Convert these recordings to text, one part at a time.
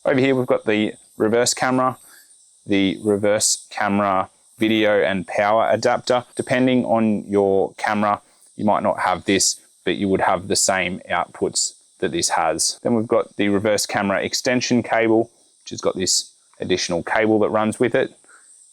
Over here we've got the reverse camera video and power adapter. Depending on your camera, you might not have this, but you would have the same outputs that this has. Then we've got the reverse camera extension cable, which has got this additional cable that runs with it.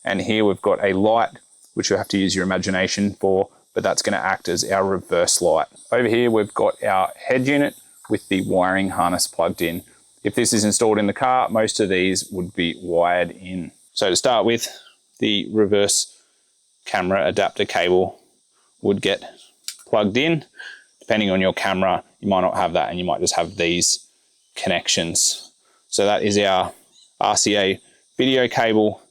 And here we've got a light, which you'll have to use your imagination for, but that's going to act as our reverse light. Over here we've got our head unit with the wiring harness plugged in. If this is installed in the car, most of these would be wired in. So to start with, the reverse camera adapter cable would get plugged in. Depending on your camera, you might not have that and you might just have these connections. So that is our RCA video cable,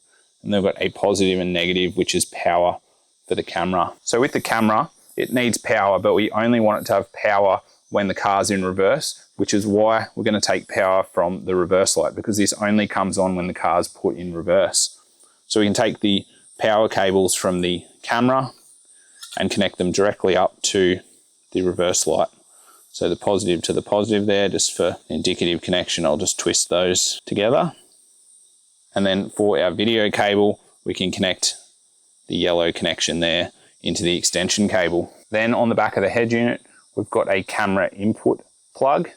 and they've got a positive and negative, which is power for the camera. So with the camera, it needs power, but we only want it to have power when the car's in reverse, which is why we're going to take power from the reverse light, because this only comes on when the car's put in reverse. So we can take the power cables from the camera and connect them directly up to the reverse light. So the positive to the positive there, just for indicative connection, I'll just twist those together. And then for our video cable, we can connect the yellow connection there into the extension cable. Then on the back of the head unit, we've got a camera input plug,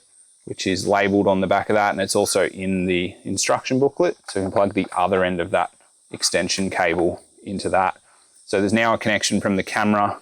which is labeled on the back of that, and it's also in the instruction booklet. So we can plug the other end of that extension cable into that. So there's now a connection from the camera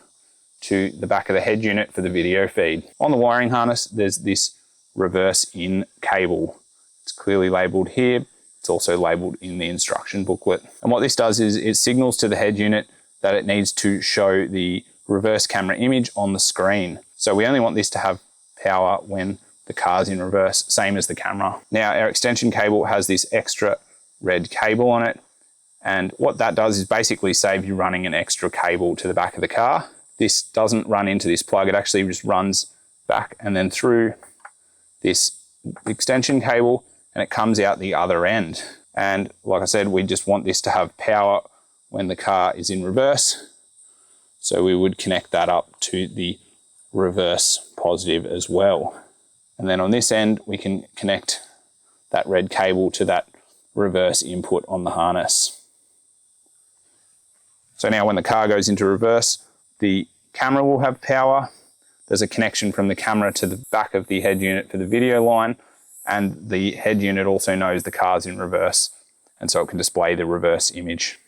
to the back of the head unit for the video feed. On the wiring harness, there's this reverse in cable. It's clearly labeled here. It's also labeled in the instruction booklet. And what this does is it signals to the head unit that it needs to show the reverse camera image on the screen. So we only want this to have power when the car's in reverse, same as the camera. Now our extension cable has this extra red cable on it. And what that does is basically save you running an extra cable to the back of the car. This doesn't run into this plug, it actually just runs back and then through this extension cable, and it comes out the other end. And like I said, we just want this to have power when the car is in reverse. So we would connect that up to the reverse positive as well. And then on this end, we can connect that red cable to that reverse input on the harness. So now when the car goes into reverse, the camera will have power. There's a connection from the camera to the back of the head unit for the video line, and the head unit also knows the car's in reverse, and so it can display the reverse image.